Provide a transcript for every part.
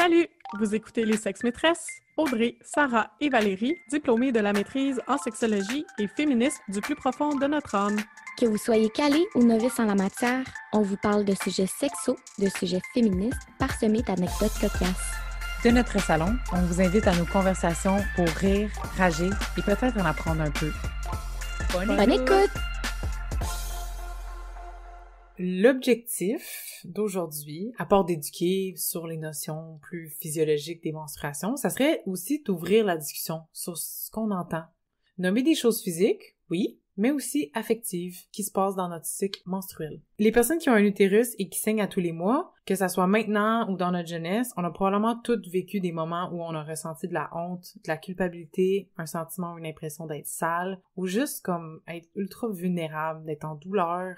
Salut! Vous écoutez Les Sex-Maîtresses, Audrey, Sarah et Valérie, diplômées de la maîtrise en sexologie et féministes du plus profond de notre âme. Que vous soyez calé ou novice en la matière, on vous parle de sujets sexos, de sujets féministes, parsemés d'anecdotes cocasses. De notre salon, on vous invite à nos conversations pour rire, rager et peut-être en apprendre un peu. Bonne écoute! L'objectif d'aujourd'hui, à part d'éduquer sur les notions plus physiologiques des menstruations, ça serait aussi d'ouvrir la discussion sur ce qu'on entend. Nommer des choses physiques, oui, mais aussi affectives qui se passent dans notre cycle menstruel. Les personnes qui ont un utérus et qui saignent à tous les mois, que ça soit maintenant ou dans notre jeunesse, on a probablement toutes vécu des moments où on a ressenti de la honte, de la culpabilité, un sentiment ou une impression d'être sale, ou juste comme être ultra vulnérable, d'être en douleur.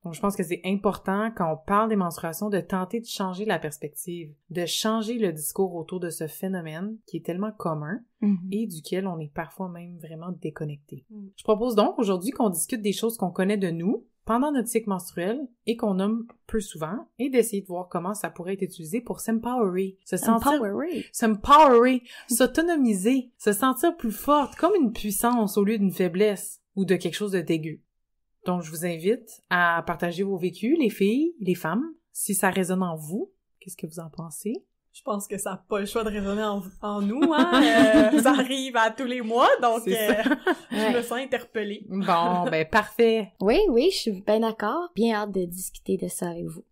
Donc, je pense que c'est important, quand on parle des menstruations, de tenter de changer la perspective, de changer le discours autour de ce phénomène qui est tellement commun et duquel on est parfois même vraiment déconnecté. Je propose donc aujourd'hui qu'on discute des choses qu'on connaît de nous pendant notre cycle menstruel et qu'on nomme peu souvent et d'essayer de voir comment ça pourrait être utilisé pour s'empowerer, s'autonomiser, se sentir plus forte, comme une puissance au lieu d'une faiblesse ou de quelque chose de dégueu. Donc, je vous invite à partager vos vécus, les filles, les femmes, si ça résonne en vous. Qu'est-ce que vous en pensez? Je pense que ça n'a pas le choix de résonner en nous, hein? Ça arrive à tous les mois, donc je me sens interpellée. Bon, ben parfait! Oui, je suis bien d'accord. Bien hâte de discuter de ça avec vous.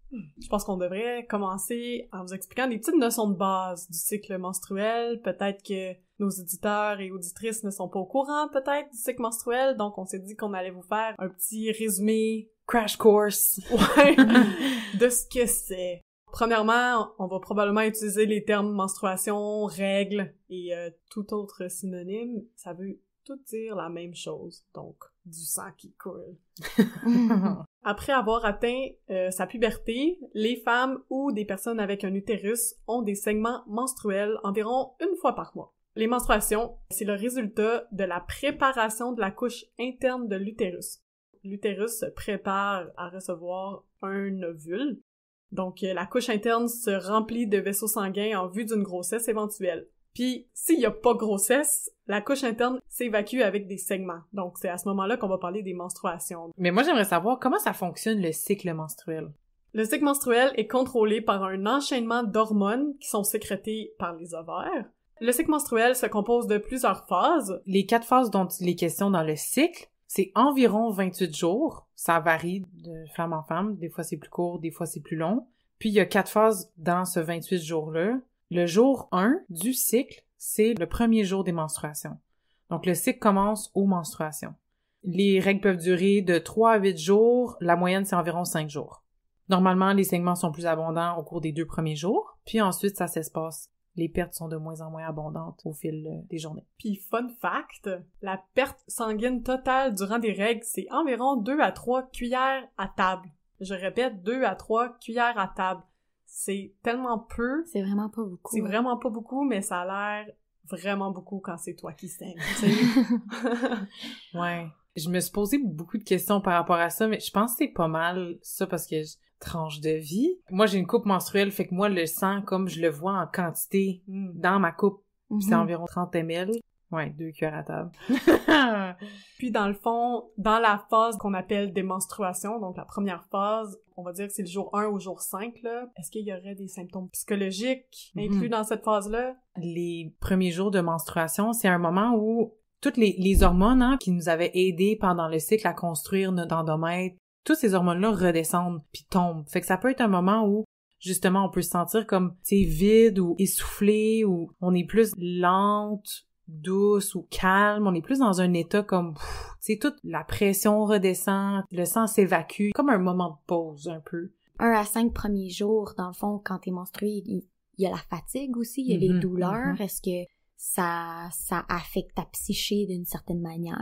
Je pense qu'on devrait commencer en vous expliquant des petites notions de base du cycle menstruel. Peut-être que nos éditeurs et auditrices ne sont pas au courant, peut-être, du cycle menstruel, donc on s'est dit qu'on allait vous faire un petit résumé, crash course, de ce que c'est. Premièrement, on va probablement utiliser les termes menstruation, règles et tout autre synonyme. Ça veut tout dire la même chose, donc du sang qui coule. Après avoir atteint sa puberté, les femmes ou des personnes avec un utérus ont des saignements menstruels environ une fois par mois. Les menstruations, c'est le résultat de la préparation de la couche interne de l'utérus. L'utérus se prépare à recevoir un ovule. Donc, la couche interne se remplit de vaisseaux sanguins en vue d'une grossesse éventuelle. Puis, s'il y a pas grossesse, la couche interne s'évacue avec des saignements. Donc, c'est à ce moment-là qu'on va parler des menstruations. Mais moi, j'aimerais savoir comment ça fonctionne le cycle menstruel. Le cycle menstruel est contrôlé par un enchaînement d'hormones qui sont sécrétées par les ovaires. Le cycle menstruel se compose de plusieurs phases. Les 4 phases dont il est question dans le cycle, c'est environ 28 jours. Ça varie de femme en femme. Des fois, c'est plus court, des fois, c'est plus long. Puis, il y a 4 phases dans ce 28 jours-là. Le jour 1 du cycle, c'est le premier jour des menstruations. Donc, le cycle commence aux menstruations. Les règles peuvent durer de 3 à 8 jours. La moyenne, c'est environ 5 jours. Normalement, les saignements sont plus abondants au cours des 2 premiers jours. Puis ensuite, ça s'espace. Les pertes sont de moins en moins abondantes au fil des journées. Puis fun fact, la perte sanguine totale durant des règles, c'est environ 2 à 3 cuillères à table. Je répète, 2 à 3 cuillères à table. C'est tellement peu. C'est vraiment pas beaucoup. C'est vraiment pas beaucoup, mais ça a l'air vraiment beaucoup quand c'est toi qui saignes. Ouais. Je me suis posé beaucoup de questions par rapport à ça, mais je pense que c'est pas mal ça parce que tranche de vie. Moi, j'ai une coupe menstruelle, fait que moi, le sang, comme je le vois en quantité dans ma coupe, c'est environ 30 ml. Ouais, 2 cuillères à table. Puis dans le fond, dans la phase qu'on appelle des menstruations, donc la première phase, on va dire que c'est le jour 1 au jour 5, là. Est-ce qu'il y aurait des symptômes psychologiques inclus dans cette phase-là? Les premiers jours de menstruation, c'est un moment où toutes les hormones qui nous avaient aidés pendant le cycle à construire notre endomètre, toutes ces hormones-là redescendent puis tombent. Fait que ça peut être un moment où, justement, on peut se sentir comme, tu sais, vide ou essoufflé ou on est plus lente, douce ou calme. On est plus dans un état comme, tu sais, toute la pression redescend, le sang s'évacue, comme un moment de pause un peu. 1 à 5 premiers jours, dans le fond, quand t'es menstruée, il y a la fatigue aussi, il y a les douleurs. Est-ce que ça affecte ta psyché d'une certaine manière?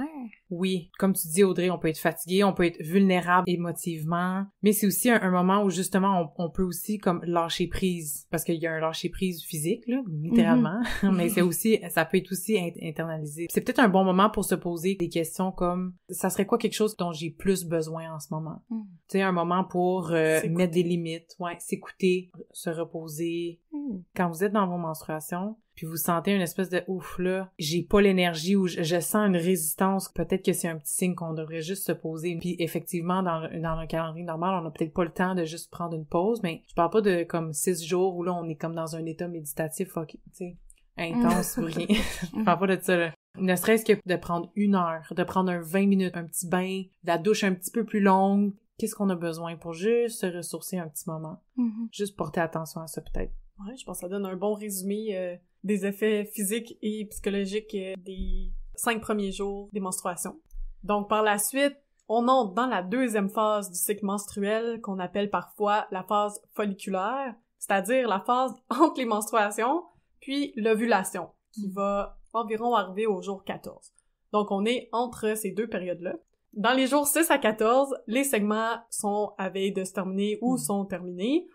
Oui, comme tu dis Audrey, on peut être fatigué, on peut être vulnérable émotivement, mais c'est aussi un moment où justement on peut aussi comme lâcher prise, parce qu'il y a un lâcher prise physique là, littéralement, mais c'est aussi, ça peut être aussi internalisé. C'est peut-être un bon moment pour se poser des questions comme, ça serait quoi quelque chose dont j'ai plus besoin en ce moment? Tu sais, un moment pour mettre des limites, s'écouter, se reposer, Quand vous êtes dans vos menstruations, puis vous sentez une espèce de ouf là, j'ai pas l'énergie ou je sens une résistance, peut-être que c'est un petit signe qu'on devrait juste se poser. Puis effectivement, dans un calendrier normal, on a peut-être pas le temps de juste prendre une pause, mais je parle pas de comme 6 jours où là, on est comme dans un état méditatif, tu sais, intense ou rien. Je parle pas de ça, là. Ne serait-ce que de prendre 1 heure, de prendre un 20 minutes, un petit bain, la douche un petit peu plus longue. Qu'est-ce qu'on a besoin pour juste se ressourcer un petit moment? Juste porter attention à ça, peut-être. Ouais, je pense que ça donne un bon résumé des effets physiques et psychologiques des 5 premiers jours des menstruations. Donc, par la suite, on entre dans la deuxième phase du cycle menstruel qu'on appelle parfois la phase folliculaire, c'est-à-dire la phase entre les menstruations puis l'ovulation, qui va environ arriver au jour 14. Donc, on est entre ces deux périodes-là. Dans les jours 6 à 14, les segments sont à veille de se terminer ou sont terminés.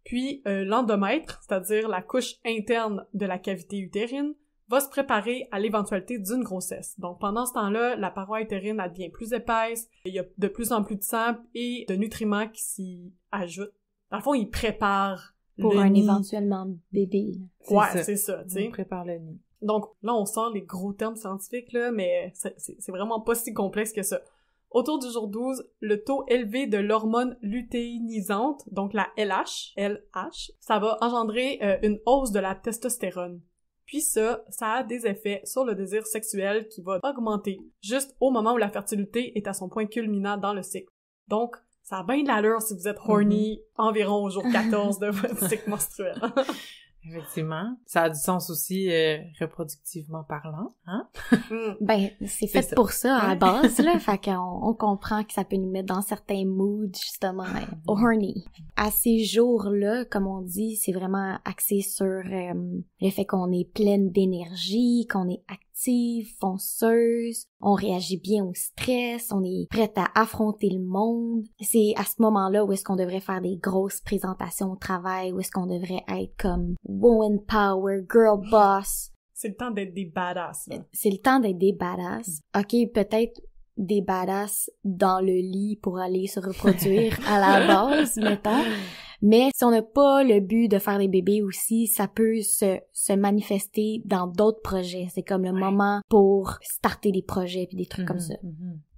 Puis l'endomètre, c'est-à-dire la couche interne de la cavité utérine, va se préparer à l'éventualité d'une grossesse. Donc pendant ce temps-là, la paroi utérine elle devient plus épaisse, il y a de plus en plus de sang et de nutriments qui s'y ajoutent. Dans le fond, il prépare pour le un nid. éventuellement bébé. Ouais, c'est ça, tu sais. On prépare le nid. Donc là, on sort les gros termes scientifiques, là, mais c'est vraiment pas si complexe que ça. Autour du jour 12, le taux élevé de l'hormone lutéinisante, donc la LH, ça va engendrer une hausse de la testostérone. Puis ça a des effets sur le désir sexuel qui va augmenter juste au moment où la fertilité est à son point culminant dans le cycle. Donc, ça a bien de l'allure si vous êtes horny environ au jour 14 de votre cycle menstruel. Effectivement. Ça a du sens aussi reproductivement parlant, hein? Ben, c'est fait pour ça à la base, là. Fait qu'on comprend que ça peut nous mettre dans certains moods, justement, horny. À ces jours-là, comme on dit, c'est vraiment axé sur le fait qu'on est pleine d'énergie, qu'on est active, fonceuse, on réagit bien au stress, on est prête à affronter le monde. C'est à ce moment-là où est-ce qu'on devrait faire des grosses présentations au travail, où est-ce qu'on devrait être comme woman power, girl boss. C'est le temps d'être des badass, là. C'est le temps d'être des badass. OK, peut-être des badass dans le lit pour aller se reproduire à la base, mettons. Mais si on n'a pas le but de faire des bébés aussi, ça peut se manifester dans d'autres projets. C'est comme le moment pour starter des projets puis des trucs comme ça.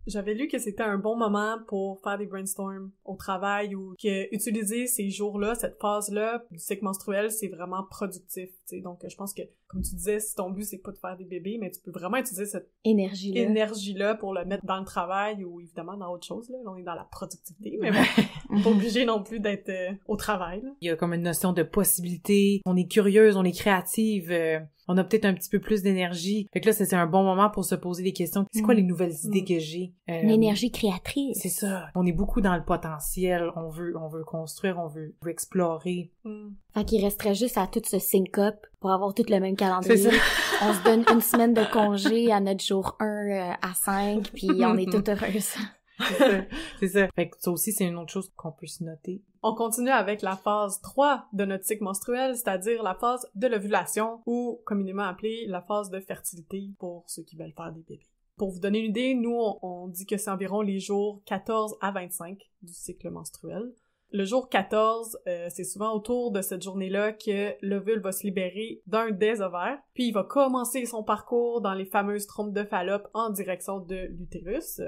J'avais lu que c'était un bon moment pour faire des brainstorms au travail ou que utiliser ces jours-là, cette phase-là du cycle menstruel, c'est vraiment productif, tu sais. Donc, je pense que, comme tu disais, si ton but, c'est pas de faire des bébés, mais tu peux vraiment utiliser cette énergie-là pour le mettre dans le travail ou, évidemment, dans autre chose, là. On est dans la productivité, mais bon, pas obligé non plus d'être au travail, là. Il y a comme une notion de possibilité. On est curieuse, on est créative, on a peut-être un petit peu plus d'énergie. Fait que là, c'est un bon moment pour se poser des questions. C'est quoi les nouvelles idées que j'ai? L'énergie créatrice. C'est ça. On est beaucoup dans le potentiel. On veut construire, on veut explorer. Fait qu'il resterait juste à tout se sync up pour avoir tout le même calendrier. C'est ça. On se donne une semaine de congé à notre jour 1 à 5, puis on est toutes heureuses. C'est ça. Fait que ça aussi, c'est une autre chose qu'on peut se noter. On continue avec la phase 3 de notre cycle menstruel, c'est-à-dire la phase de l'ovulation, ou communément appelée la phase de fertilité pour ceux qui veulent faire des bébés. Pour vous donner une idée, nous, on dit que c'est environ les jours 14 à 25 du cycle menstruel. Le jour 14, c'est souvent autour de cette journée-là que l'ovule va se libérer d'un des ovaires, puis il va commencer son parcours dans les fameuses trompes de Fallope en direction de l'utérus.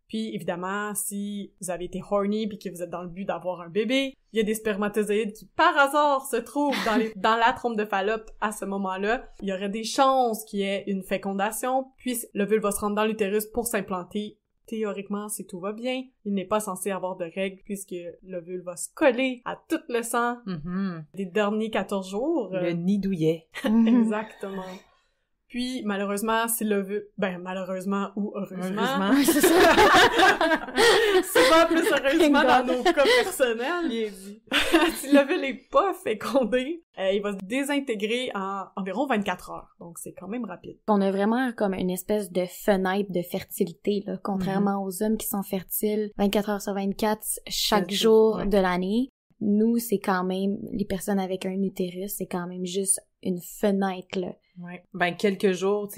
Puis, évidemment, si vous avez été horny puis que vous êtes dans le but d'avoir un bébé, il y a des spermatozoïdes qui, par hasard, se trouvent dans la trompe de Fallope à ce moment-là. Il y aurait des chances qu'il y ait une fécondation, puis l'ovule va se rendre dans l'utérus pour s'implanter. Théoriquement, si tout va bien, il n'est pas censé avoir de règles puisque l'ovule va se coller à tout le sang des derniers 14 jours. Le nid douillet. Exactement. Puis, malheureusement, si l'ovule... malheureusement ou heureusement. C'est ça. Souvent plus heureusement dans nos cas personnels. Bien dit. Si l'ovule n'est pas fécondé, il va se désintégrer en environ 24 heures. Donc, c'est quand même rapide. On a vraiment comme une espèce de fenêtre de fertilité, là, contrairement aux hommes qui sont fertiles 24 heures sur 24 chaque jour de l'année. Nous, c'est quand même, les personnes avec un utérus, c'est quand même juste une fenêtre, là. Ouais. Ben, quelques jours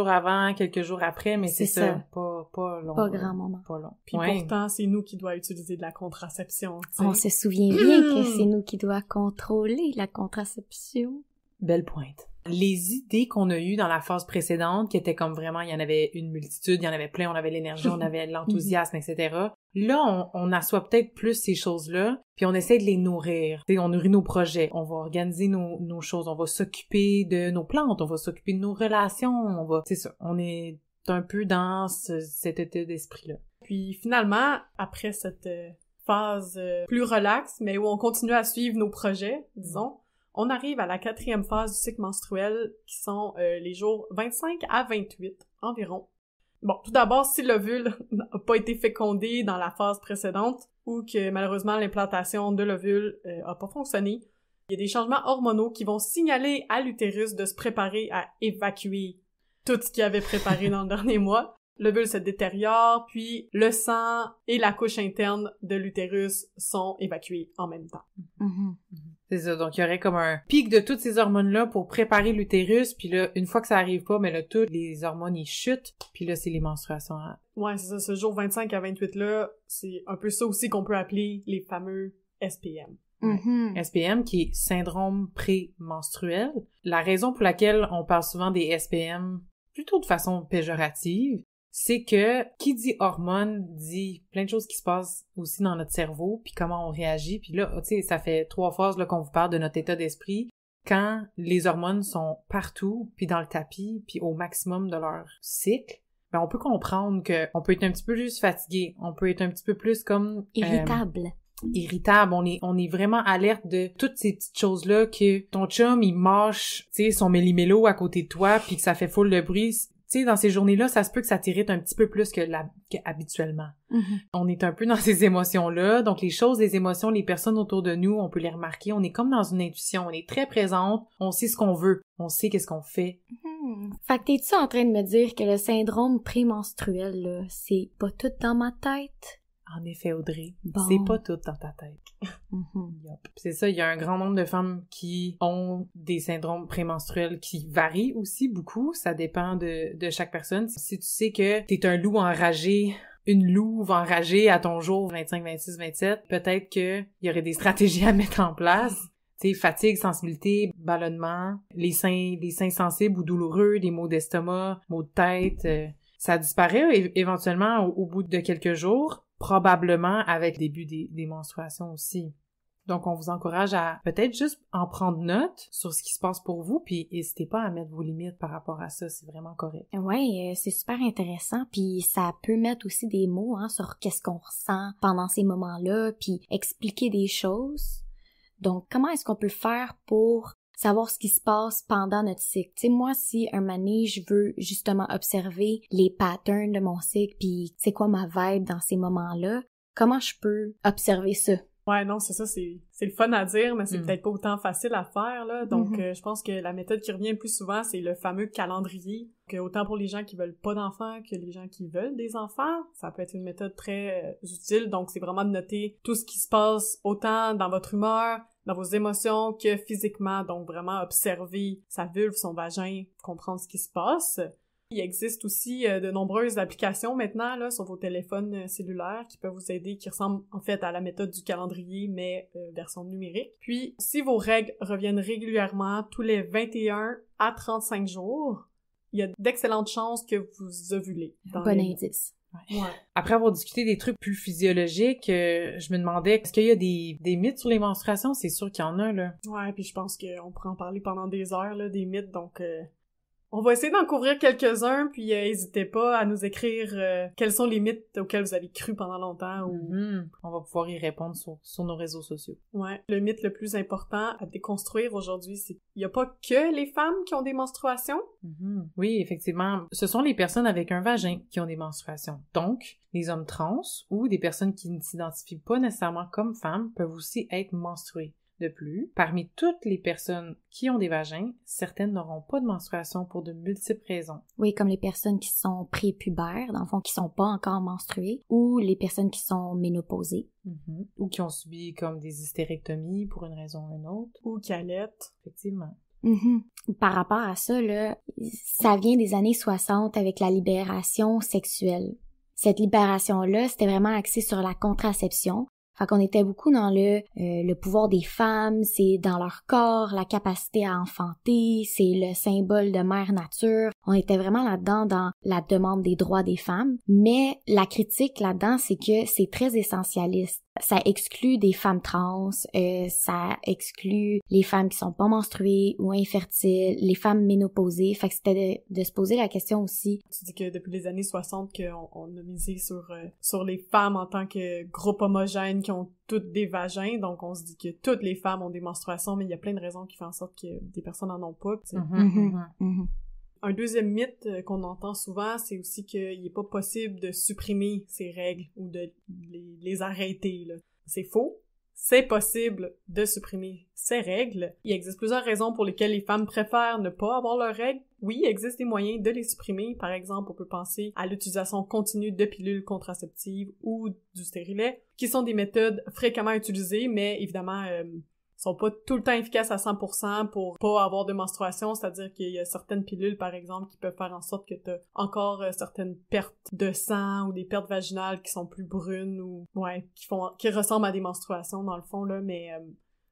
avant, quelques jours après, mais c'est ça. Pas long. Pas grand moment. Pas long. Puis pourtant, c'est nous qui doit utiliser de la contraception, tu sais. On se souvient bien que c'est nous qui doit contrôler la contraception. Belle pointe. Les idées qu'on a eues dans la phase précédente, qui étaient comme vraiment, il y en avait une multitude, il y en avait plein, on avait l'énergie, on avait l'enthousiasme, etc. Là, on assoit peut-être plus ces choses-là, puis on essaie de les nourrir. T'sais, on nourrit nos projets, on va organiser nos choses, on va s'occuper de nos plantes, on va s'occuper de nos relations, c'est ça. On est un peu dans cet état d'esprit-là. Puis finalement, après cette phase plus relaxe, mais où on continue à suivre nos projets, disons, on arrive à la 4e phase du cycle menstruel, qui sont les jours 25 à 28 environ. Bon, tout d'abord, si l'ovule n'a pas été fécondé dans la phase précédente, ou que malheureusement l'implantation de l'ovule a pas fonctionné, il y a des changements hormonaux qui vont signaler à l'utérus de se préparer à évacuer tout ce qu'il avait préparé dans le dernier mois. L'ovule se détériore, puis le sang et la couche interne de l'utérus sont évacués en même temps. C'est ça, donc il y aurait comme un pic de toutes ces hormones-là pour préparer l'utérus, puis là, une fois que ça arrive pas, mais là, toutes les hormones, ils chutent, puis là, c'est les menstruations. Ouais, c'est ça, ce jour 25 à 28-là, c'est un peu ça aussi qu'on peut appeler les fameux SPM. SPM, qui est syndrome prémenstruel. La raison pour laquelle on parle souvent des SPM, plutôt de façon péjorative, c'est que qui dit hormones dit plein de choses qui se passent aussi dans notre cerveau, puis comment on réagit. Puis là, tu sais, ça fait 3 phases là, qu'on vous parle de notre état d'esprit. Quand les hormones sont partout, puis dans le tapis, puis au maximum de leur cycle, ben on peut comprendre que on peut être un petit peu plus fatigué, on peut être un petit peu plus comme... irritable, on est vraiment alerte de toutes ces petites choses-là que ton chum, il mâche, tu sais, son méli-mélo à côté de toi, puis que ça fait full de bruit. Tu sais, dans ces journées-là, ça se peut que ça t'irrite un petit peu plus que habituellement. On est un peu dans ces émotions-là, donc les choses, les émotions, les personnes autour de nous, on peut les remarquer, on est comme dans une intuition, on est très présente, on sait ce qu'on veut, on sait qu'est-ce qu'on fait. Fait que t'es-tu en train de me dire que le syndrome prémenstruel, là, c'est pas tout dans ma tête? En effet, Audrey, bon. C'est pas tout dans ta tête. Yep. C'est ça, il y a un grand nombre de femmes qui ont des syndromes prémenstruels qui varient aussi beaucoup. Ça dépend de chaque personne. Si tu sais que t'es un loup enragé, une louve enragée à ton jour 25, 26, 27, peut-être qu'il y aurait des stratégies à mettre en place. Tu sais, fatigue, sensibilité, ballonnement, les seins sensibles ou douloureux, des maux d'estomac, maux de tête, ça disparaît éventuellement au bout de quelques jours. Probablement avec le début des menstruations aussi. Donc, on vous encourage à peut-être juste en prendre note sur ce qui se passe pour vous, puis n'hésitez pas à mettre vos limites par rapport à ça, c'est vraiment correct. Ouais, c'est super intéressant, puis ça peut mettre aussi des mots sur qu'est-ce qu'on ressent pendant ces moments-là, puis expliquer des choses. Donc, comment est-ce qu'on peut faire pour savoir ce qui se passe pendant notre cycle? Tu sais, moi, si un moment donné, je veux justement observer les patterns de mon cycle, puis c'est quoi ma vibe dans ces moments-là, comment je peux observer ça? Ouais, non, c'est ça, c'est le fun à dire, mais c'est peut-être pas autant facile à faire, là. Donc, je pense que la méthode qui revient le plus souvent, c'est le fameux calendrier. Que autant pour les gens qui veulent pas d'enfants que les gens qui veulent des enfants, ça peut être une méthode très utile. Donc, c'est vraiment de noter tout ce qui se passe autant dans votre humeur, dans vos émotions que physiquement. Donc, vraiment observer sa vulve, son vagin, comprendre ce qui se passe. Il existe aussi de nombreuses applications maintenant là sur vos téléphones cellulaires qui peuvent vous aider, qui ressemblent en fait à la méthode du calendrier, mais version numérique. Puis, si vos règles reviennent régulièrement tous les 21 à 35 jours, il y a d'excellentes chances que vous ovulez. Bon indice. Ouais. Après avoir discuté des trucs plus physiologiques, je me demandais, est-ce qu'il y a des mythes sur les menstruations? C'est sûr qu'il y en a, là. Ouais, puis je pense qu'on pourrait en parler pendant des heures, là, des mythes, donc... On va essayer d'en couvrir quelques-uns, puis n'hésitez pas à nous écrire quels sont les mythes auxquels vous avez cru pendant longtemps. Ou... On va pouvoir y répondre sur nos réseaux sociaux. Ouais. Le mythe le plus important à déconstruire aujourd'hui, c'est qu'il n'y a pas que les femmes qui ont des menstruations. Oui, effectivement. Ce sont les personnes avec un vagin qui ont des menstruations. Donc, les hommes trans ou des personnes qui ne s'identifient pas nécessairement comme femmes peuvent aussi être menstruées. De plus, parmi toutes les personnes qui ont des vagins, certaines n'auront pas de menstruation pour de multiples raisons. Oui, comme les personnes qui sont prépubères, dans le fond, qui sont pas encore menstruées, ou les personnes qui sont ménopausées. Ou qui ont subi comme des hystérectomies pour une raison ou une autre. Ou qui allaitent. Effectivement. Par rapport à ça, là, ça vient des années 60 avec la libération sexuelle. Cette libération-là, c'était vraiment axé sur la contraception. Fait qu'on était beaucoup dans le pouvoir des femmes, c'est dans leur corps, la capacité à enfanter, c'est le symbole de mère nature. On était vraiment là-dedans dans la demande des droits des femmes. Mais la critique là-dedans, c'est que c'est très essentialiste. Ça exclut des femmes trans, ça exclut les femmes qui sont pas menstruées ou infertiles, les femmes ménopausées. Fait que c'était de se poser la question aussi. Tu dis que depuis les années 60 qu'on a misé sur les femmes en tant que groupe homogène qui ont toutes des vagins, donc on se dit que toutes les femmes ont des menstruations, mais il y a plein de raisons qui font en sorte que des personnes en ont pas. Un deuxième mythe qu'on entend souvent, c'est aussi qu'il n'est pas possible de supprimer ces règles ou de les arrêter, là. C'est faux. C'est possible de supprimer ces règles. Il existe plusieurs raisons pour lesquelles les femmes préfèrent ne pas avoir leurs règles. Oui, il existe des moyens de les supprimer. Par exemple, on peut penser à l'utilisation continue de pilules contraceptives ou du stérilet, qui sont des méthodes fréquemment utilisées, mais évidemment sont pas tout le temps efficaces à 100% pour pas avoir de menstruation, c'est-à-dire qu'il y a certaines pilules, par exemple, qui peuvent faire en sorte que t'as encore certaines pertes de sang ou des pertes vaginales qui sont plus brunes ou, qui ressemblent à des menstruations, dans le fond, là, mais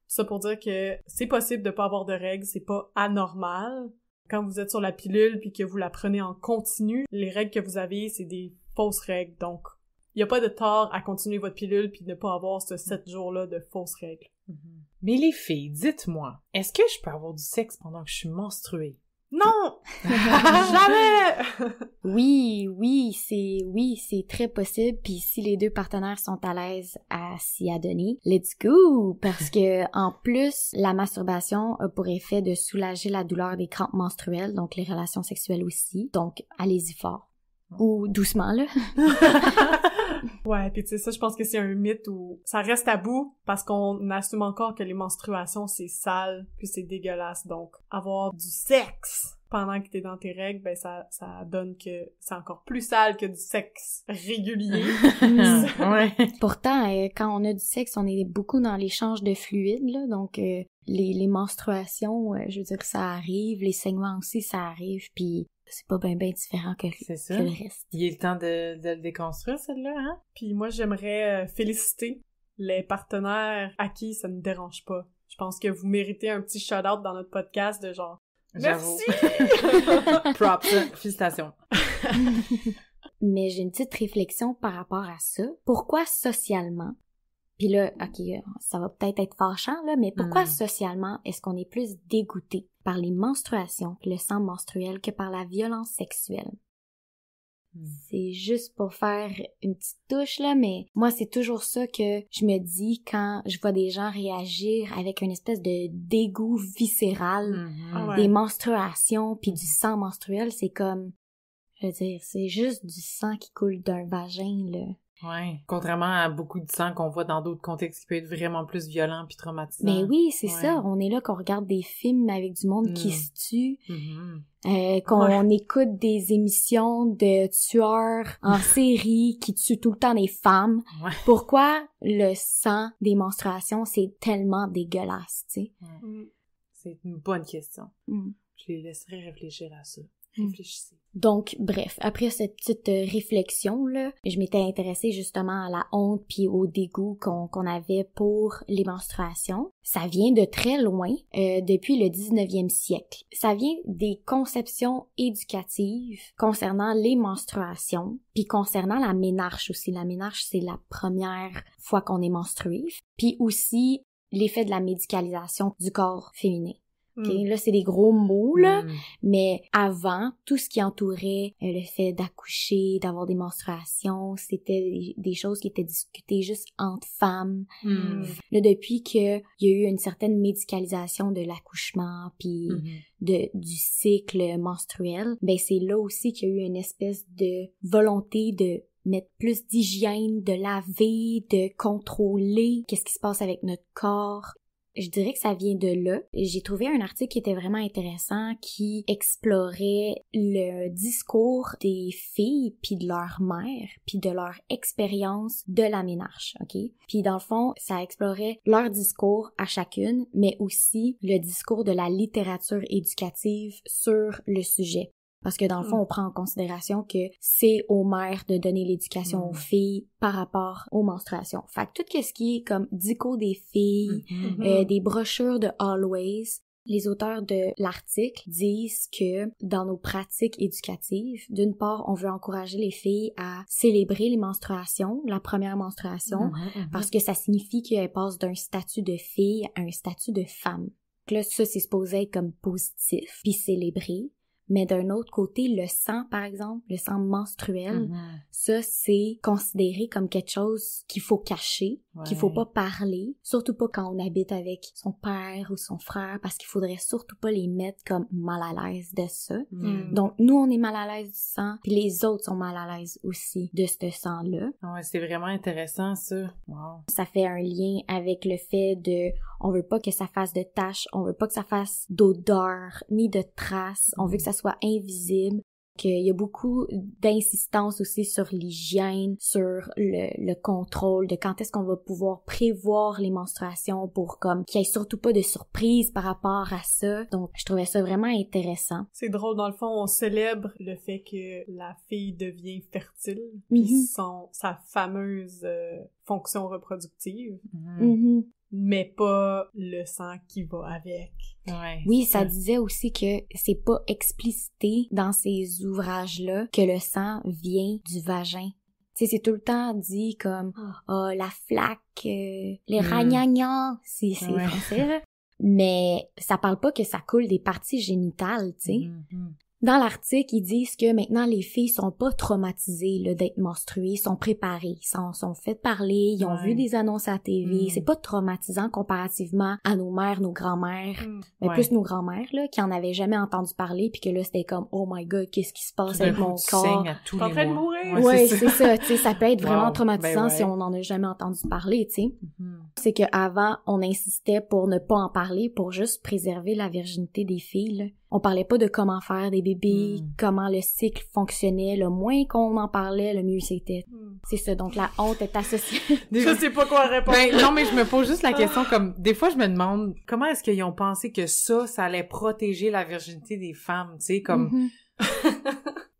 ça pour dire que c'est possible de pas avoir de règles, c'est pas anormal. Quand vous êtes sur la pilule puis que vous la prenez en continu, les règles que vous avez, c'est des fausses règles, donc il y a pas de tort à continuer votre pilule puis ne pas avoir ce 7 jours-là de fausses règles. Mais les filles, dites-moi, est-ce que je peux avoir du sexe pendant que je suis menstruée? Non! Jamais! Oui, c'est très possible, puis si les deux partenaires sont à l'aise à s'y adonner, let's go! Parce que, en plus, la masturbation a pour effet de soulager la douleur des crampes menstruelles, donc les relations sexuelles aussi, donc allez-y fort. Ou doucement, là. Ouais, pis tu sais, ça, je pense que c'est un mythe où ça reste tabou parce qu'on assume encore que les menstruations, c'est sale, puis c'est dégueulasse. Donc, avoir du sexe pendant que t'es dans tes règles, ben ça donne que c'est encore plus sale que du sexe régulier. Ouais. Pourtant, quand on a du sexe, on est beaucoup dans l'échange de fluides, là, donc les menstruations, je veux dire, ça arrive, les saignements aussi, ça arrive, puis c'est pas bien différent que le reste. Il est le temps de le déconstruire, celle-là, hein? Puis moi, j'aimerais féliciter les partenaires à qui ça ne dérange pas. Je pense que vous méritez un petit shout-out dans notre podcast de genre J'avoue. Merci! Props, félicitations. Mais j'ai une petite réflexion par rapport à ça. Pourquoi socialement? Puis là, ok, ça va peut-être être fâchant, là, mais pourquoi socialement est-ce qu'on est plus dégoûté par les menstruations, le sang menstruel, que par la violence sexuelle? C'est juste pour faire une petite touche, là, mais moi, c'est toujours ça que je me dis quand je vois des gens réagir avec une espèce de dégoût viscéral des menstruations puis du sang menstruel. C'est comme, je veux dire, c'est juste du sang qui coule d'un vagin, là. Ouais. Contrairement à beaucoup de sang qu'on voit dans d'autres contextes qui peut être vraiment plus violent puis traumatisant. Mais oui, c'est ça. On est là qu'on regarde des films avec du monde qui se tue, qu'on écoute des émissions de tueurs en série qui tuent tout le temps les femmes. Ouais. Pourquoi le sang des menstruations, c'est tellement dégueulasse, tu sais? C'est une bonne question. Je les laisserai réfléchir à ça. Réfléchissez. Donc, bref, après cette petite réflexion-là, je m'étais intéressée justement à la honte puis au dégoût qu'on avait pour les menstruations. Ça vient de très loin, depuis le 19e siècle. Ça vient des conceptions éducatives concernant les menstruations, puis concernant la ménarche aussi. La ménarche, c'est la première fois qu'on est menstrué. Puis aussi, l'effet de la médicalisation du corps féminin. Okay, là, c'est des gros mots, là, mais avant, tout ce qui entourait le fait d'accoucher, d'avoir des menstruations, c'était des choses qui étaient discutées juste entre femmes. Là, depuis qu'il y a eu une certaine médicalisation de l'accouchement, puis du cycle menstruel, ben c'est là aussi qu'il y a eu une espèce de volonté de mettre plus d'hygiène, de laver, de contrôler qu'est-ce qui se passe avec notre corps. Je dirais que ça vient de là. J'ai trouvé un article qui était vraiment intéressant qui explorait le discours des filles puis de leur mère puis de leur expérience de la ménarche, OK? Puis dans le fond, ça explorait leur discours à chacune, mais aussi le discours de la littérature éducative sur le sujet. Parce que dans le fond, on prend en considération que c'est aux mères de donner l'éducation aux filles par rapport aux menstruations. Fait que tout ce qui est comme dico des filles, des brochures de Always, les auteurs de l'article disent que dans nos pratiques éducatives, d'une part, on veut encourager les filles à célébrer les menstruations, la première menstruation, parce que ça signifie qu'elles passent d'un statut de fille à un statut de femme. Donc là, ça, c'est supposé être comme positif, puis célébrer. Mais d'un autre côté, le sang, par exemple, le sang menstruel, ça, c'est considéré comme quelque chose qu'il faut cacher, qu'il faut pas parler, surtout pas quand on habite avec son père ou son frère, parce qu'il faudrait surtout pas les mettre comme mal à l'aise de ça. Donc, nous, on est mal à l'aise du sang, puis les autres sont mal à l'aise aussi de ce sang-là. Ouais, c'est vraiment intéressant, ça. Wow. Ça fait un lien avec le fait de... On veut pas que ça fasse de taches, on veut pas que ça fasse d'odeur, ni de traces, on veut que ça soit invisible, qu'il y a beaucoup d'insistance aussi sur l'hygiène, sur le contrôle de quand est-ce qu'on va pouvoir prévoir les menstruations pour comme qu'il y ait surtout pas de surprise par rapport à ça. Donc, je trouvais ça vraiment intéressant. C'est drôle, dans le fond, on célèbre le fait que la fille devient fertile, puis sa fameuse fonction reproductive. Mais pas le sang qui va avec. Ouais, oui, ça disait aussi que c'est pas explicité dans ces ouvrages-là que le sang vient du vagin. Tu sais, c'est tout le temps dit comme la flaque, les ragnagnas, c'est français, là. Mais ça parle pas que ça coule des parties génitales, tu sais. Dans l'article, ils disent que maintenant les filles sont pas traumatisées là, d'être menstruées, sont préparées, sont faites parler, ils ont vu des annonces à la TV, c'est pas traumatisant comparativement à nos mères, nos grands-mères, mais plus nos grands-mères là qui en avaient jamais entendu parler puis que là c'était comme oh my god, qu'est-ce qui se passe avec mon corps? T'es en train de mourir. Ouais, c'est ça, tu sais, ça peut être vraiment traumatisant si on en a jamais entendu parler, tu sais. C'est que avant, on insistait pour ne pas en parler, pour juste préserver la virginité des filles là. On parlait pas de comment faire des bébés, comment le cycle fonctionnait. Le moins qu'on en parlait, le mieux c'était. C'est ça. Donc, la honte est associée. Je sais pas quoi répondre. Non, mais je me pose juste la question comme... Des fois, je me demande comment est-ce qu'ils ont pensé que ça allait protéger la virginité des femmes, tu sais, comme...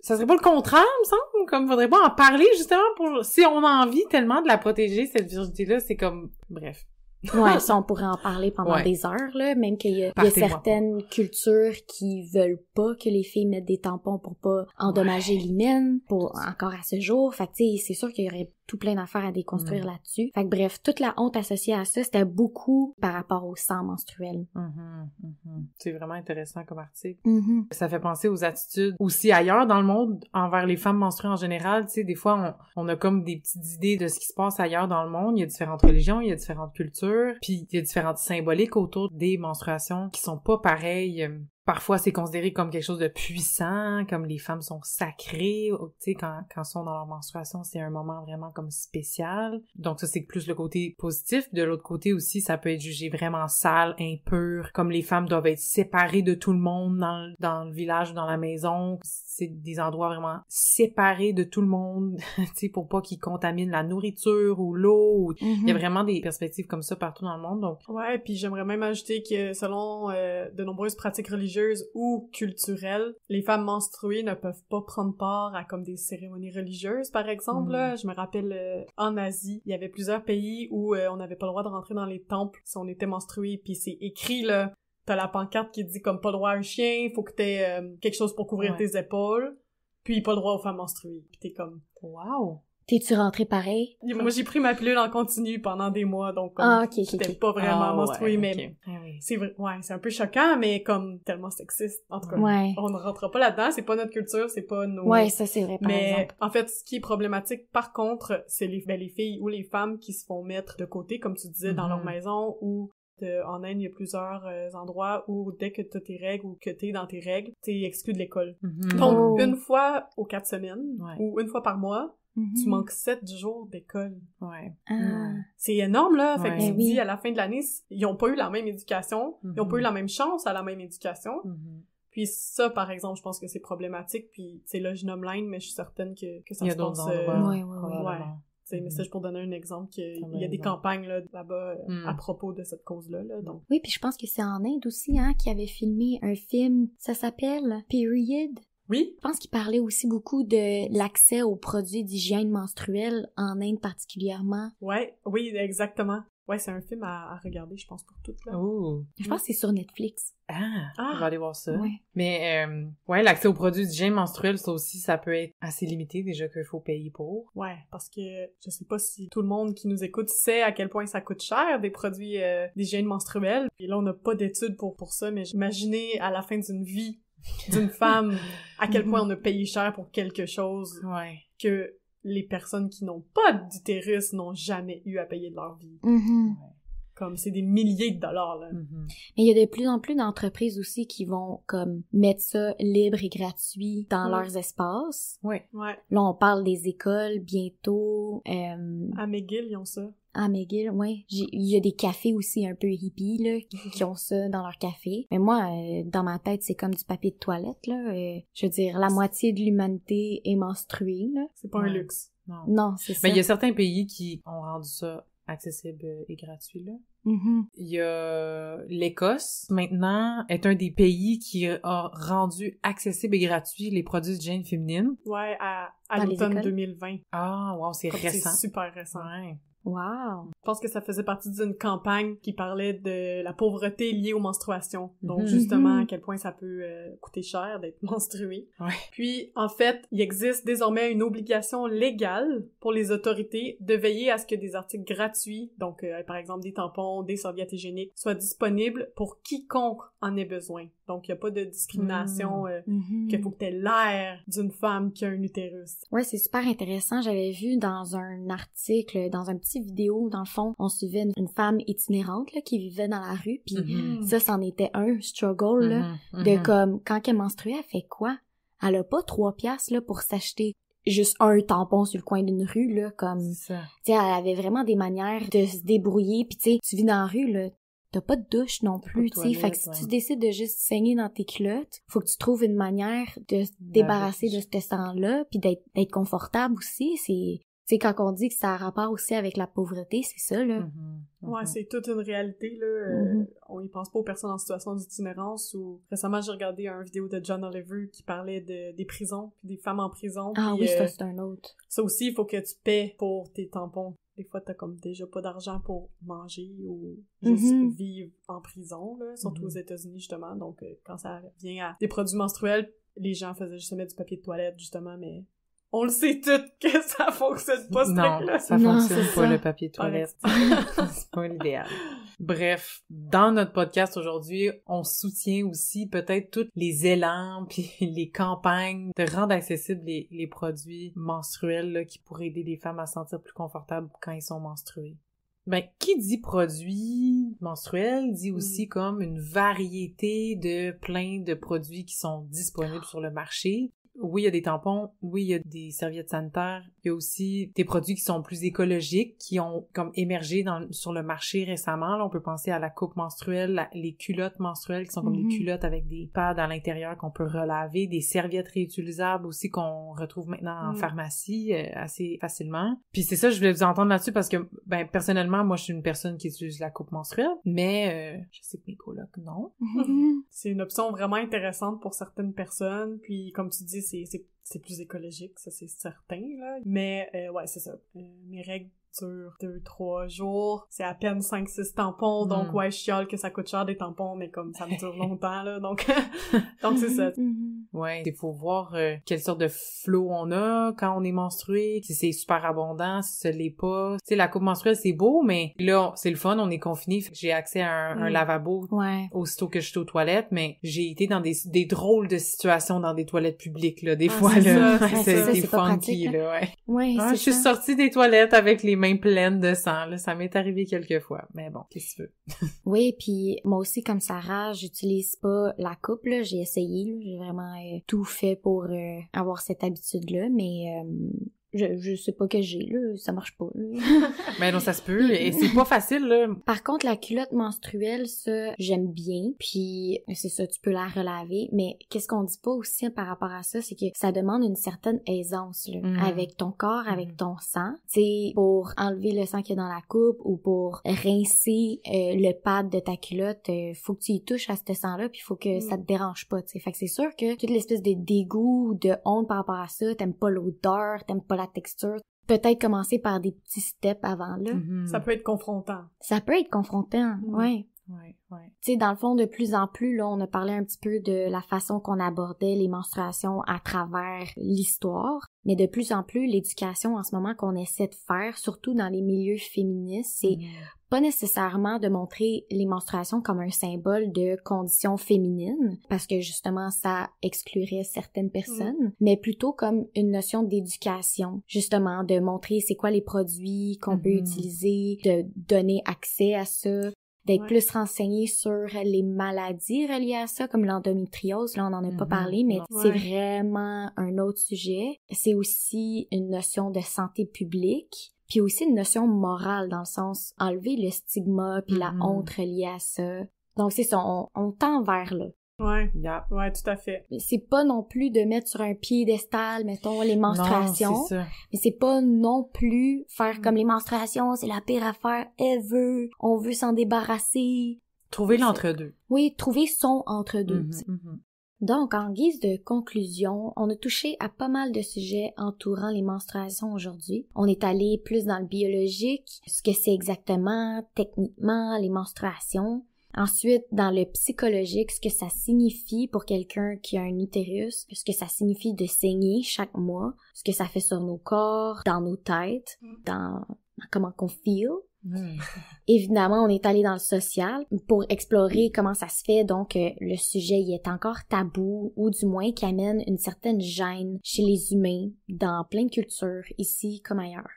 Ça serait pas le contraire, me semble? Comme, faudrait pas en parler, justement, pour... Si on a envie tellement de la protéger, cette virginité-là, c'est comme... Bref. Ouais, ça, on pourrait en parler pendant des heures, là, même qu'il y a certaines cultures qui veulent pas que les filles mettent des tampons pour pas endommager l'hymen, pour encore à ce jour. Fait que, tu sais, c'est sûr qu'il y aurait tout plein d'affaires à déconstruire là-dessus. Fait que bref, toute la honte associée à ça, c'était beaucoup par rapport au sang menstruel. C'est vraiment intéressant comme article. Ça fait penser aux attitudes aussi ailleurs dans le monde envers les femmes menstruées en général. Tu sais, des fois, on a comme des petites idées de ce qui se passe ailleurs dans le monde. Il y a différentes religions, il y a différentes cultures, puis il y a différentes symboliques autour des menstruations qui sont pas pareilles. Parfois, c'est considéré comme quelque chose de puissant, comme les femmes sont sacrées, tu sais, quand sont dans leur menstruation, c'est un moment vraiment comme spécial. Donc ça, c'est plus le côté positif. De l'autre côté aussi, ça peut être jugé vraiment sale, impur, comme les femmes doivent être séparées de tout le monde dans le village ou dans la maison. C'est des endroits vraiment séparés de tout le monde, tu sais, pour pas qu'ils contaminent la nourriture ou l'eau. Il y a vraiment des perspectives comme ça partout dans le monde, donc... Ouais, puis j'aimerais même ajouter que selon de nombreuses pratiques religieuses ou culturelles, les femmes menstruées ne peuvent pas prendre part à comme des cérémonies religieuses, par exemple. Là, je me rappelle, en Asie, il y avait plusieurs pays où on n'avait pas le droit de rentrer dans les temples si on était menstrué, puis c'est écrit, là, t'as la pancarte qui dit comme pas le droit à un chien, faut que t'aies quelque chose pour couvrir tes épaules, puis pas le droit aux femmes menstruées. Puis t'es comme, wow! T'es-tu rentrée pareil? Moi, j'ai pris ma pilule en continu pendant des mois, donc comme, j'étais pas vraiment menstruée, mais c'est vrai, c'est un peu choquant, mais comme tellement sexiste. En tout cas, on ne rentrera pas là-dedans, c'est pas notre culture, c'est pas nos... Ouais, ça c'est vrai, par exemple. En fait, ce qui est problématique, par contre, c'est les filles ou les femmes qui se font mettre de côté, comme tu disais, dans leur maison, ou en Inde, il y a plusieurs endroits où dès que t'as tes règles ou que t'es dans tes règles, t'es exclu de l'école. Donc, une fois aux 4 semaines, ou une fois par mois, tu manques 7 jours d'école. Ouais. Ah. C'est énorme, là. Fait que Ouais. tu te dis, à la fin de l'année, ils ont pas eu la même éducation, ils ont pas eu la même chance à la même éducation. Puis ça, par exemple, je pense que c'est problématique, puis tu sais, là, je nomme l'Inde, mais je suis certaine que ça Il y a se d'autres passe... endroits, ouais. probablement. Mais ça, je pour donner un exemple, qu'il y a des raison. campagnes là-bas à propos de cette cause-là. Là, donc. Oui, puis je pense que c'est en Inde aussi, hein, qui avait filmé un film, ça s'appelle Period. Oui? Je pense qu'il parlait aussi beaucoup de l'accès aux produits d'hygiène menstruelle en Inde particulièrement. Ouais, oui, exactement. Ouais, c'est un film à regarder, je pense, pour toutes, là. Oh. Je pense que c'est sur Netflix. On va aller voir ça. Ouais. Mais, ouais, l'accès aux produits d'hygiène menstruelle, ça aussi, ça peut être assez limité, déjà qu'il faut payer pour. Ouais, parce que je sais pas si tout le monde qui nous écoute sait à quel point ça coûte cher, des produits d'hygiène menstruelle. Puis là, on n'a pas d'études pour ça, mais imaginez à la fin d'une vie d'une femme à quel point on a payé cher pour quelque chose que les personnes qui n'ont pas d'utérus n'ont jamais eu à payer de leur vie. Comme c'est des milliers de dollars, là. Mais il y a de plus en plus d'entreprises aussi qui vont comme mettre ça libre et gratuit dans leurs espaces. Ouais. Là, on parle des écoles bientôt. À McGill, ils ont ça. À McGill, ouais. Il y a des cafés aussi un peu hippies, là, qui ont ça dans leur café. Mais moi, dans ma tête, c'est comme du papier de toilette, là. Je veux dire, la moitié de l'humanité est menstruée, là. C'est pas un luxe. Non, c'est ça. Mais il y a certains pays qui ont rendu ça accessible et gratuit, là. Il y a l'Écosse, maintenant, est un des pays qui a rendu accessible et gratuit les produits d'hygiène féminine. Ouais, à Dans l'automne 2020. Ah, wow, c'est récent. C'est super récent. Ouais. Wow! Je pense que ça faisait partie d'une campagne qui parlait de la pauvreté liée aux menstruations. Donc, justement, à quel point ça peut coûter cher d'être menstrué. Ouais. Puis, en fait, il existe désormais une obligation légale pour les autorités de veiller à ce que des articles gratuits, donc par exemple des tampons, des serviettes hygiéniques, soient disponibles pour quiconque en ait besoin. Donc, il n'y a pas de discrimination qu'il faut que t'aies l'air d'une femme qui a un utérus. Ouais, c'est super intéressant. J'avais vu dans un article, dans un petit vidéo, dans le fond, on suivait une femme itinérante là, qui vivait dans la rue, puis ça, c'en était un struggle, là, de comme, quand elle menstruait, elle fait quoi? Elle a pas 3 piastres, là, pour s'acheter juste un tampon sur le coin d'une rue, là, comme... Tu sais, elle avait vraiment des manières de se débrouiller, puis tu sais, tu vis dans la rue, là, t'as pas de douche non plus, tu sais, fait que si tu décides de juste saigner dans tes culottes, faut que tu trouves une manière de se débarrasser de ce sang-là, puis d'être confortable aussi, c'est... Tu sais, quand on dit que ça a rapport aussi avec la pauvreté, c'est ça, là. Ouais, c'est toute une réalité, là. On y pense pas aux personnes en situation d'itinérance ou... Récemment, j'ai regardé une vidéo de John Oliver qui parlait des prisons, puis des femmes en prison. Ah puis, oui, ça, c'est un autre. Ça aussi, il faut que tu paies pour tes tampons. Des fois, t'as comme déjà pas d'argent pour manger ou juste vivre en prison, là. Surtout aux États-Unis, justement. Donc, quand ça vient à des produits menstruels, les gens faisaient juste mettre du papier de toilette, justement, mais... On le sait tout que ça fonctionne pas, ce truc-là. Non, ça fonctionne pas, le papier de toilette. C'est pas l'idéal. Bref, dans notre podcast aujourd'hui, on soutient aussi peut-être tous les élans puis les campagnes de rendre accessibles les produits menstruels là, qui pourraient aider les femmes à se sentir plus confortables quand ils sont menstrués. Ben, qui dit produit menstruel dit aussi comme une variété de plein de produits qui sont disponibles sur le marché. Oui, il y a des tampons, oui, il y a des serviettes sanitaires, il y a aussi des produits qui sont plus écologiques, qui ont comme émergé sur le marché récemment. Là, on peut penser à la coupe menstruelle, les culottes menstruelles qui sont comme des culottes avec des pads à l'intérieur qu'on peut relaver, des serviettes réutilisables aussi qu'on retrouve maintenant en pharmacie assez facilement. Puis c'est ça, je voulais vous entendre là-dessus parce que, ben, personnellement, moi, je suis une personne qui utilise la coupe menstruelle, mais je sais que mes colocs, non. C'est une option vraiment intéressante pour certaines personnes, puis comme tu dis, c'est plus écologique, ça c'est certain, là. Mais, ouais, c'est ça. Mes règles durent 2-3 jours. C'est à peine 5-6 tampons, donc ouais, je chiale que ça coûte cher des tampons, mais comme ça me dure longtemps, là, donc c'est ça. Ouais, il faut voir quelle sorte de flow on a quand on est menstrué, si c'est super abondant, si ce l'est pas. Tu sais, la coupe menstruelle, c'est beau, mais là, c'est le fun, on est confiné, fait que j'ai accès à un lavabo aussitôt que je suis aux toilettes, mais j'ai été dans des drôles de situations dans des toilettes publiques, là, des fois, là. C'est funky, là, ouais. Je suis sortie des toilettes avec les mains pleines de sang, là. Ça m'est arrivé quelques fois, mais bon, qu'est-ce que tu veux? Oui, puis moi aussi, comme Sarah, j'utilise pas la coupe, là. J'ai essayé, là. J'ai vraiment tout fait pour avoir cette habitude-là, mais Je sais pas que j'ai, là, ça marche pas, là. Mais non, ça se peut, et c'est pas facile, là. Par contre, la culotte menstruelle, ça, j'aime bien, puis c'est ça, tu peux la relaver, mais qu'est-ce qu'on dit pas aussi par rapport à ça, c'est que ça demande une certaine aisance, là, avec ton corps, avec ton sang. Tu sais, pour enlever le sang qu'il y a dans la coupe, ou pour rincer le pad de ta culotte, faut que tu y touches à ce sang-là, puis faut que ça te dérange pas, tu sais. Fait que c'est sûr que toute l'espèce de dégoût, de honte par rapport à ça, t'aimes pas l'odeur, t'aimes pas la texture, peut-être commencer par des petits steps avant, là. Ça peut être confrontant. Ça peut être confrontant, ouais. Ouais. Tu sais, dans le fond, de plus en plus, là, on a parlé un petit peu de la façon qu'on abordait les menstruations à travers l'histoire, mais de plus en plus, l'éducation en ce moment qu'on essaie de faire, surtout dans les milieux féministes, c'est pas nécessairement de montrer les menstruations comme un symbole de condition féminine, parce que justement, ça exclurait certaines personnes, mais plutôt comme une notion d'éducation, justement, de montrer c'est quoi les produits qu'on peut utiliser, de donner accès à ça, d'être plus renseigné sur les maladies reliées à ça, comme l'endométriose, là on n'en a pas parlé, mais c'est vraiment un autre sujet. C'est aussi une notion de santé publique, puis aussi une notion morale, dans le sens enlever le stigma puis la honte reliée à ça. Donc c'est ça, on tend vers là. Ouais, ouais, tout à fait. Mais c'est pas non plus de mettre sur un piédestal, mettons, les menstruations. Non, c'est ça. Mais c'est pas non plus faire comme les menstruations, c'est la pire affaire ever, on veut s'en débarrasser. Trouver l'entre-deux. Oui, trouver son entre-deux. Donc, en guise de conclusion, on a touché à pas mal de sujets entourant les menstruations aujourd'hui. On est allé plus dans le biologique, ce que c'est exactement, techniquement, les menstruations. Ensuite, dans le psychologique, ce que ça signifie pour quelqu'un qui a un utérus, ce que ça signifie de saigner chaque mois, ce que ça fait sur nos corps, dans nos têtes, dans comment qu'on feel. Évidemment, on est allé dans le social pour explorer comment ça se fait, donc le sujet y est encore tabou, ou du moins qui amène une certaine gêne chez les humains dans plein de cultures, ici comme ailleurs.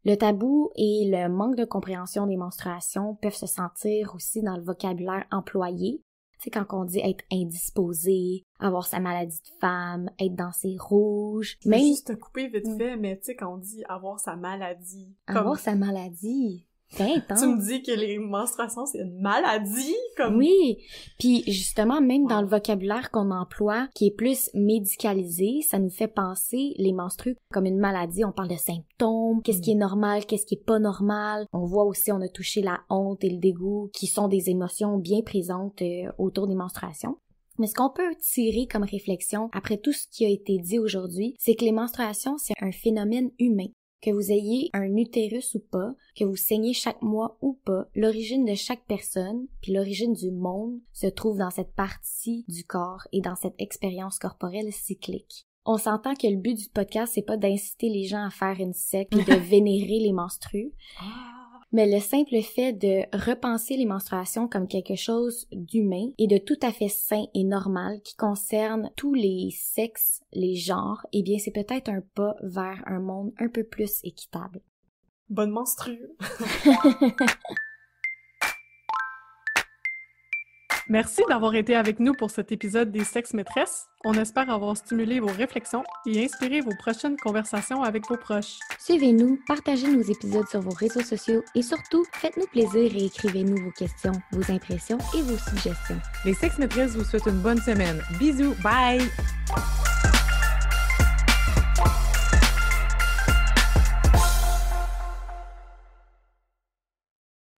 Le tabou et le manque de compréhension des menstruations peuvent se sentir aussi dans le vocabulaire employé. Tu sais, quand on dit être indisposé, avoir sa maladie de femme, être dans ses rouges... Je vais juste te couper vite fait, mais tu sais, quand on dit avoir sa maladie... Avoir sa maladie... C'est intense. Tu me dis que les menstruations, c'est une maladie? Comme... Oui, puis justement, même dans le vocabulaire qu'on emploie, qui est plus médicalisé, ça nous fait penser les menstrues comme une maladie. On parle de symptômes, qu'est-ce qui est normal, qu'est-ce qui est pas normal. On voit aussi, on a touché la honte et le dégoût, qui sont des émotions bien présentes autour des menstruations. Mais ce qu'on peut tirer comme réflexion, après tout ce qui a été dit aujourd'hui, c'est que les menstruations, c'est un phénomène humain. Que vous ayez un utérus ou pas, que vous saignez chaque mois ou pas, l'origine de chaque personne, puis l'origine du monde, se trouve dans cette partie du corps et dans cette expérience corporelle cyclique. On s'entend que le but du podcast, c'est pas d'inciter les gens à faire une secte et de vénérer les menstrues. Mais le simple fait de repenser les menstruations comme quelque chose d'humain et de tout à fait sain et normal qui concerne tous les sexes, les genres, eh bien c'est peut-être un pas vers un monde un peu plus équitable. Bonne menstrue! Merci d'avoir été avec nous pour cet épisode des Sexes Maîtresses. On espère avoir stimulé vos réflexions et inspiré vos prochaines conversations avec vos proches. Suivez-nous, partagez nos épisodes sur vos réseaux sociaux et surtout, faites-nous plaisir et écrivez-nous vos questions, vos impressions et vos suggestions. Les Sexes Maîtresses vous souhaitent une bonne semaine. Bisous, bye!